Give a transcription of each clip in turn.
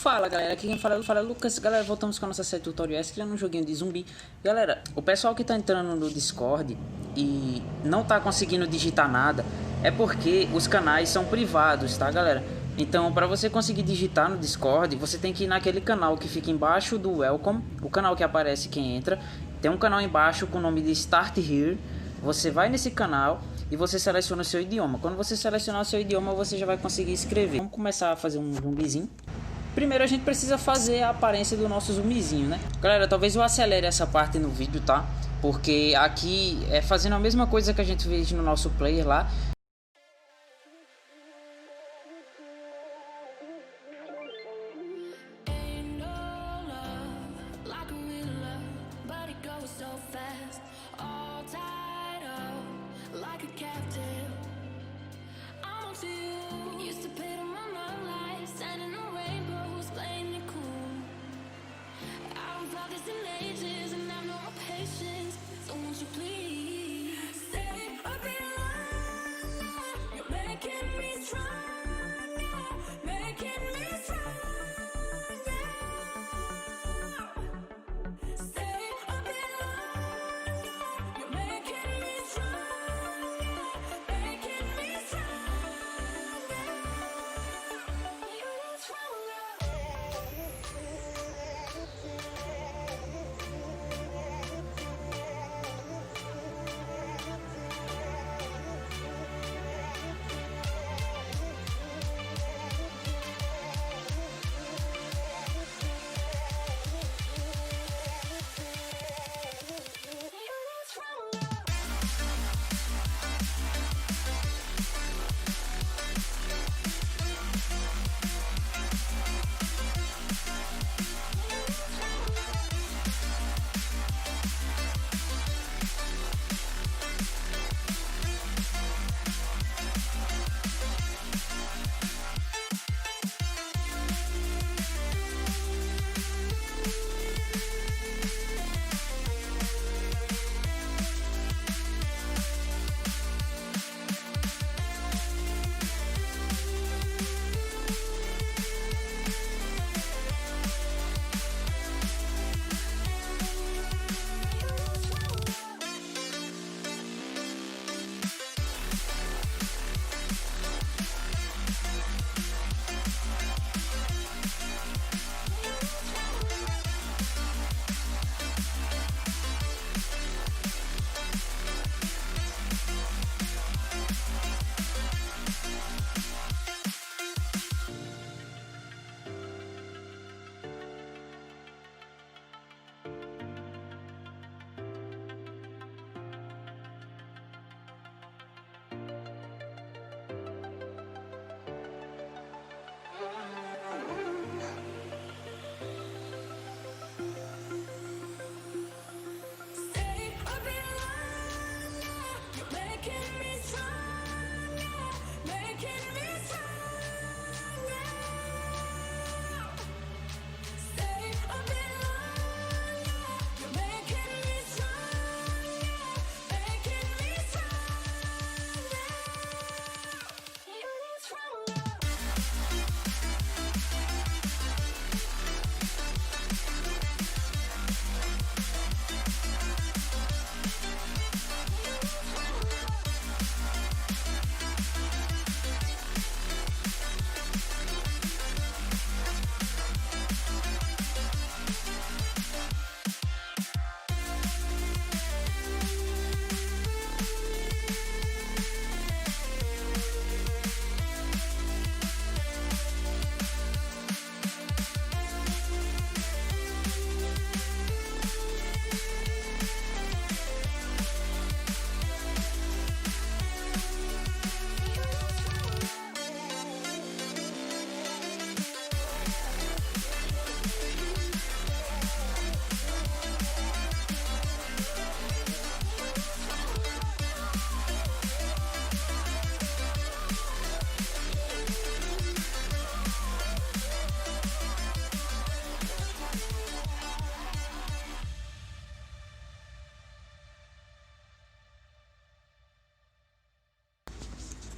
Fala galera, aqui quem fala é o Lucas. Galera, voltamos com a nossa série de tutoriais criando um joguinho de zumbi. Galera, o pessoal que tá entrando no Discord e não tá conseguindo digitar nada é porque os canais são privados, tá galera? Então para você conseguir digitar no Discord, você tem que ir naquele canal que fica embaixo do Welcome, o canal que aparece quem entra. Tem um canal embaixo com o nome de Start Here. Você vai nesse canal e você seleciona o seu idioma. Quando você selecionar o seu idioma, você já vai conseguir escrever. Vamos começar a fazer um zumbizinho. Primeiro a gente precisa fazer a aparência do nosso zumbizinho, né? Galera, talvez eu acelere essa parte no vídeo, tá? Porque aqui é fazendo a mesma coisa que a gente fez no nosso player lá.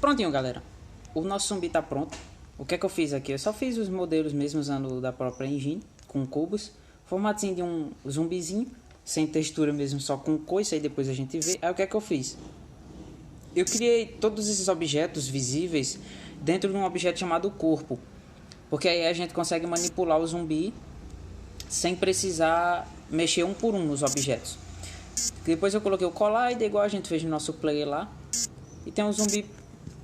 Prontinho, galera. O nosso zumbi tá pronto. O que é que eu fiz aqui? Eu só fiz os modelos mesmo usando da própria engine, com cubos. Formatinho de um zumbizinho, sem textura mesmo, só com coisa, aí depois a gente vê. Aí o que é que eu fiz? Eu criei todos esses objetos visíveis dentro de um objeto chamado corpo. Porque aí a gente consegue manipular o zumbi sem precisar mexer um por um nos objetos. Depois eu coloquei o Collider, igual a gente fez no nosso player lá. E tem um zumbi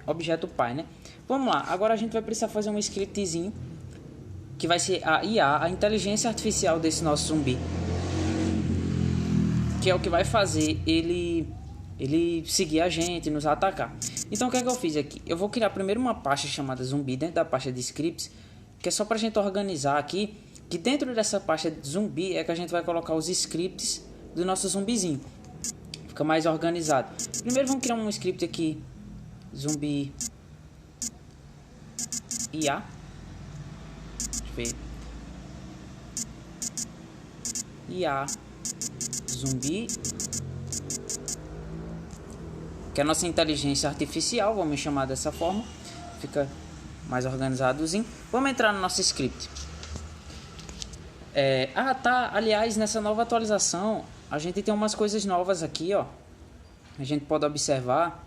objeto pai, né? Vamos lá, agora a gente vai precisar fazer um scriptzinho que vai ser a IA, a inteligência artificial desse nosso zumbi, que é o que vai fazer ele seguir a gente, nos atacar. Então o que é que eu fiz aqui? Eu vou criar primeiro uma pasta chamada zumbi dentro da pasta de scripts, que é só pra gente organizar aqui, que dentro dessa pasta de zumbi é que a gente vai colocar os scripts do nosso zumbizinho. Fica mais organizado. Primeiro vamos criar um script aqui, zumbi IA. Deixa eu ver. IA zumbi, que é a nossa inteligência artificial, vamos chamar dessa forma. Fica mais organizadozinho. Vamos entrar no nosso script. Aliás, nessa nova atualização a gente tem umas coisas novas aqui, ó. A gente pode observar.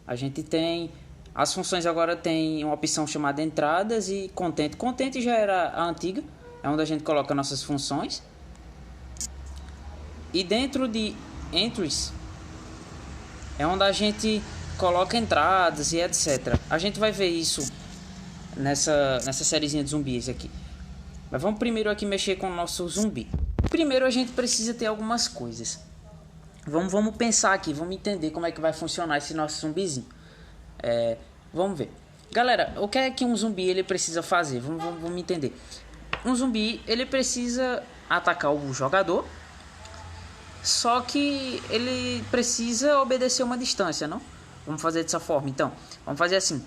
A gente tem as funções, agora tem uma opção chamada entradas e content. Content já era a antiga, é onde a gente coloca nossas funções. E dentro de entries é onde a gente coloca entradas e etc. A gente vai ver isso nessa sériezinha de zumbis aqui. Mas vamos primeiro aqui mexer com o nosso zumbi. Primeiro a gente precisa ter algumas coisas. Vamos pensar aqui, vamos entender como é que vai funcionar esse nosso zumbizinho. Vamos ver. Galera, o que é que um zumbi ele precisa fazer? Vamos entender. Um zumbi ele precisa atacar o jogador, só que ele precisa obedecer uma distância, não? Vamos fazer dessa forma, então. Vamos fazer assim.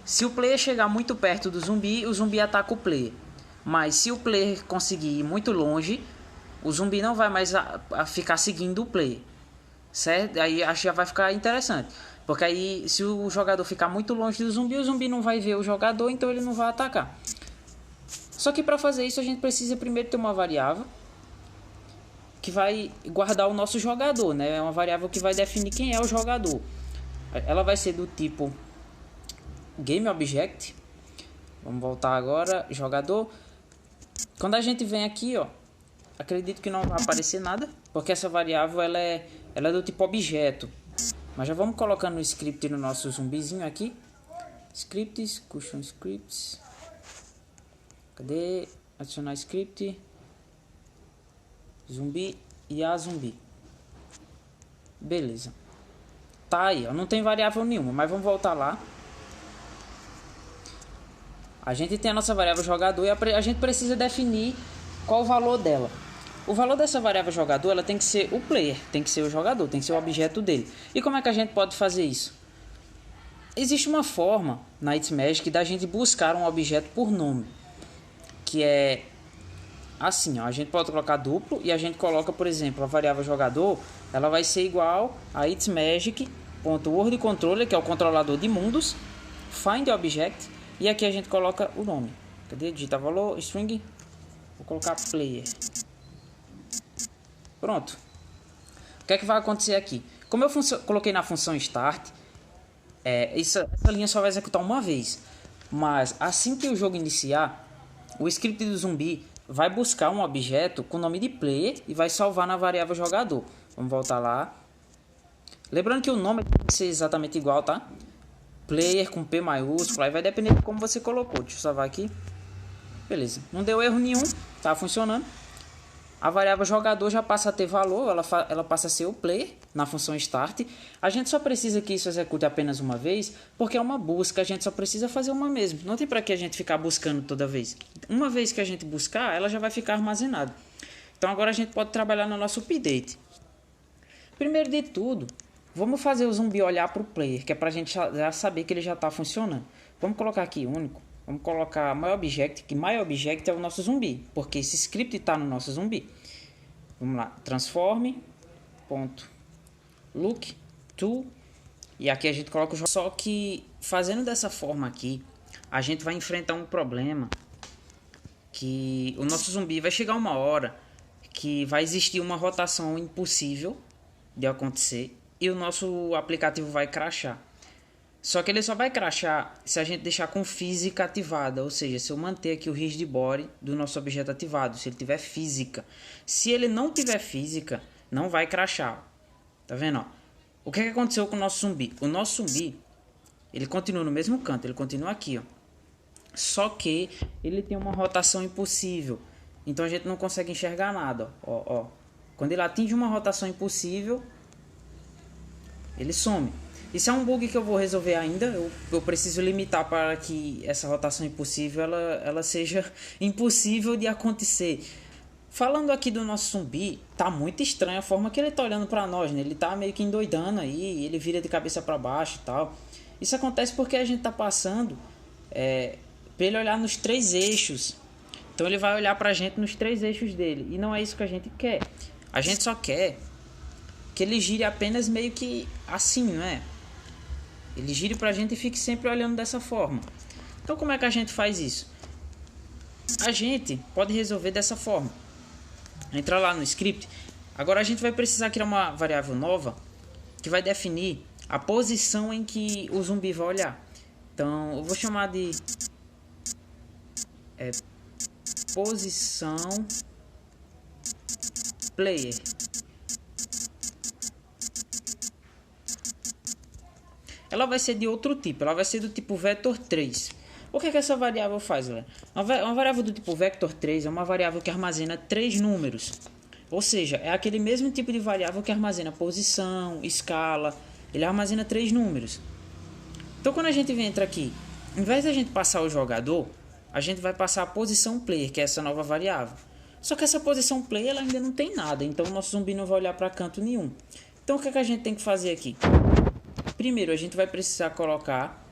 Se o player chegar muito perto do zumbi, o zumbi ataca o player. Mas se o player conseguir ir muito longe, o zumbi não vai mais a ficar seguindo o player. Certo? Aí acho que já vai ficar interessante. Porque aí se o jogador ficar muito longe do zumbi, o zumbi não vai ver o jogador, então ele não vai atacar. Só que para fazer isso a gente precisa primeiro ter uma variável que vai guardar o nosso jogador, né? É uma variável que vai definir quem é o jogador. Ela vai ser do tipo GameObject. Vamos voltar agora, jogador. Quando a gente vem aqui, ó, acredito que não vai aparecer nada, porque essa variável ela é do tipo objeto. Mas já vamos colocando no script no nosso zumbizinho aqui. Scripts, custom scripts. Cadê? Adicionar script. Zumbi e a zumbi. Beleza. Tá aí, ó. Não tem variável nenhuma, mas vamos voltar lá. A gente tem a nossa variável jogador e a gente precisa definir qual o valor dela. O valor dessa variável jogador, ela tem que ser o player, tem que ser o jogador, tem que ser o objeto dele. E como é que a gente pode fazer isso? Existe uma forma na It's Magic da gente buscar um objeto por nome, que é assim, ó, a gente pode colocar duplo e a gente coloca, por exemplo, a variável jogador, ela vai ser igual a It's Magic.wordController, que é o controlador de mundos, find object, e aqui a gente coloca o nome. Cadê? Digita valor, string, vou colocar player. Pronto. O que é que vai acontecer aqui? Como eu coloquei na função start, essa linha só vai executar uma vez. Mas assim que o jogo iniciar, o script do zumbi vai buscar um objeto com o nome de player e vai salvar na variável jogador. Vamos voltar lá. Lembrando que o nome tem que ser exatamente igual, tá? Player com P maiúsculo, aí vai depender de como você colocou. Deixa eu salvar aqui. Beleza, não deu erro nenhum, tá funcionando. A variável jogador já passa a ter valor, ela passa a ser o player na função start. A gente só precisa que isso execute apenas uma vez, porque é uma busca, a gente só precisa fazer uma mesmo. Não tem para que a gente ficar buscando toda vez. Uma vez que a gente buscar, ela já vai ficar armazenada. Então agora a gente pode trabalhar no nosso update. Primeiro de tudo, vamos fazer o zumbi olhar para o player, que é para a gente já saber que ele já está funcionando. Vamos colocar aqui único. Vamos colocar myObject, que myObject é o nosso zumbi, porque esse script está no nosso zumbi. Vamos lá, transform, ponto, look, to, e aqui a gente coloca o jogo. Só que fazendo dessa forma aqui, a gente vai enfrentar um problema que o nosso zumbi vai chegar uma hora que vai existir uma rotação impossível de acontecer e o nosso aplicativo vai crashar. Só que ele só vai crashar se a gente deixar com física ativada, ou seja, se eu manter aqui o rigid body do nosso objeto ativado, se ele tiver física. Se ele não tiver física, não vai crashar. Tá vendo, ó? O que aconteceu com o nosso zumbi? O nosso zumbi, ele continua no mesmo canto, ele continua aqui, ó. Só que ele tem uma rotação impossível. Então a gente não consegue enxergar nada, ó. Quando ele atinge uma rotação impossível, ele some. Isso é um bug que eu vou resolver ainda. Eu preciso limitar para que essa rotação impossível ela seja impossível de acontecer. Falando aqui do nosso zumbi, tá muito estranha a forma que ele tá olhando para nós, né? Ele tá meio que endoidando aí, ele vira de cabeça para baixo e tal. Isso acontece porque a gente tá passando para ele olhar nos 3 eixos. Então ele vai olhar pra gente nos 3 eixos dele. E não é isso que a gente quer. A gente só quer que ele gire apenas meio que assim, não é? Ele gire pra gente e fique sempre olhando dessa forma. Então como é que a gente faz isso? A gente pode resolver dessa forma. Entra lá no script. Agora a gente vai precisar criar uma variável nova que vai definir a posição em que o zumbi vai olhar. Então eu vou chamar de posição player. Ela vai ser de outro tipo, ela vai ser do tipo vector3. O que é que essa variável faz, galera? Uma variável do tipo vector3 é uma variável que armazena 3 números. Ou seja, é aquele mesmo tipo de variável que armazena posição, escala. Ele armazena 3 números. Então quando a gente entra aqui, em vez de a gente passar o jogador, a gente vai passar a posição player, que é essa nova variável. Só que essa posição player ela ainda não tem nada, então o nosso zumbi não vai olhar para canto nenhum. Então o que é que a gente tem que fazer aqui? Primeiro a gente vai precisar colocar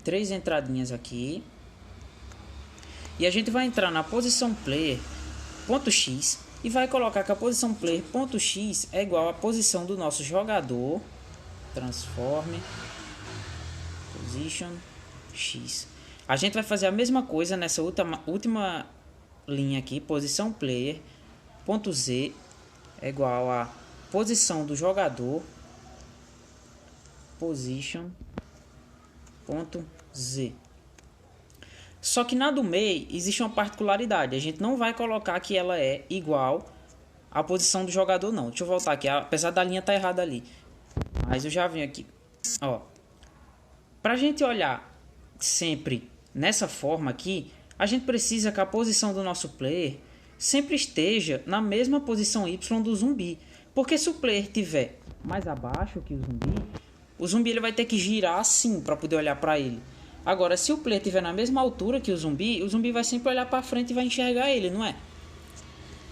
3 entradinhas aqui. E a gente vai entrar na posição player.x e vai colocar que a posição player.x é igual à posição do nosso jogador. Transform position x. A gente vai fazer a mesma coisa nessa última linha aqui, posição player.z é igual a posição do jogador position.z. Só que na do meio existe uma particularidade. A gente não vai colocar que ela é igual à posição do jogador, não. Deixa eu voltar aqui, apesar da linha estar errada ali. Mas eu já vim aqui. Ó, pra gente olhar sempre nessa forma aqui, a gente precisa que a posição do nosso player sempre esteja na mesma posição Y do zumbi. Porque se o player estiver mais abaixo que o zumbi ele vai ter que girar assim para poder olhar para ele. Agora, se o player estiver na mesma altura que o zumbi vai sempre olhar para frente e vai enxergar ele, não é?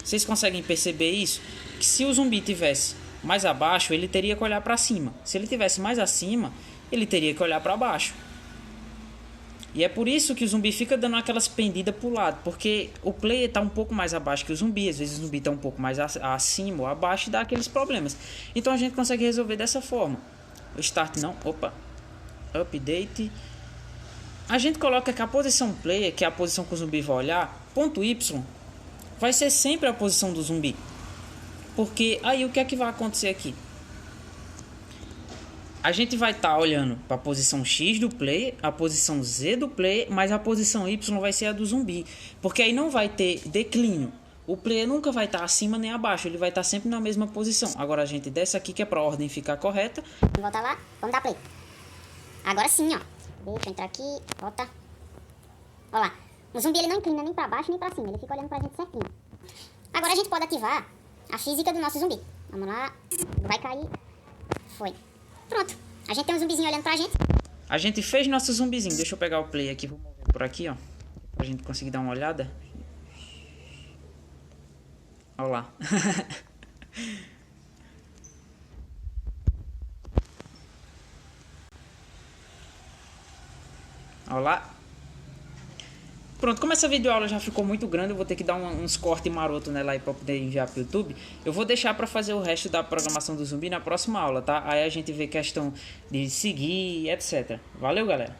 Vocês conseguem perceber isso? Que se o zumbi tivesse mais abaixo, ele teria que olhar para cima. Se ele tivesse mais acima, ele teria que olhar para baixo. E é por isso que o zumbi fica dando aquelas pendidas pro lado, porque o player está um pouco mais abaixo que o zumbi, às vezes o zumbi está um pouco mais acima ou abaixo e dá aqueles problemas. Então a gente consegue resolver dessa forma. O start não, opa, update. A gente coloca que a posição player, que é a posição que o zumbi vai olhar, ponto Y, vai ser sempre a posição do zumbi. Porque aí o que é que vai acontecer aqui? A gente vai estar olhando para a posição X do player, a posição Z do player, mas a posição Y vai ser a do zumbi. Porque aí não vai ter declínio. O player nunca vai estar acima nem abaixo, ele vai estar sempre na mesma posição. Agora a gente desce aqui que é para a ordem ficar correta. Vamos voltar lá, vamos dar play. Agora sim, ó. Deixa eu entrar aqui, volta. Olha lá, o zumbi ele não inclina nem para baixo nem para cima, ele fica olhando para a gente certinho. Agora a gente pode ativar a física do nosso zumbi. Vamos lá, vai cair. Foi. Pronto, a gente tem um zumbizinho olhando pra gente. A gente fez nosso zumbizinho. Deixa eu pegar o play aqui, vou mover por aqui, ó, pra gente conseguir dar uma olhada. Olha lá. Olha lá. Pronto, como essa videoaula já ficou muito grande, eu vou ter que dar uns cortes marotos nela aí pra poder enviar pro YouTube. Eu vou deixar pra fazer o resto da programação do zumbi na próxima aula, tá? Aí a gente vê questão de seguir, etc. Valeu, galera!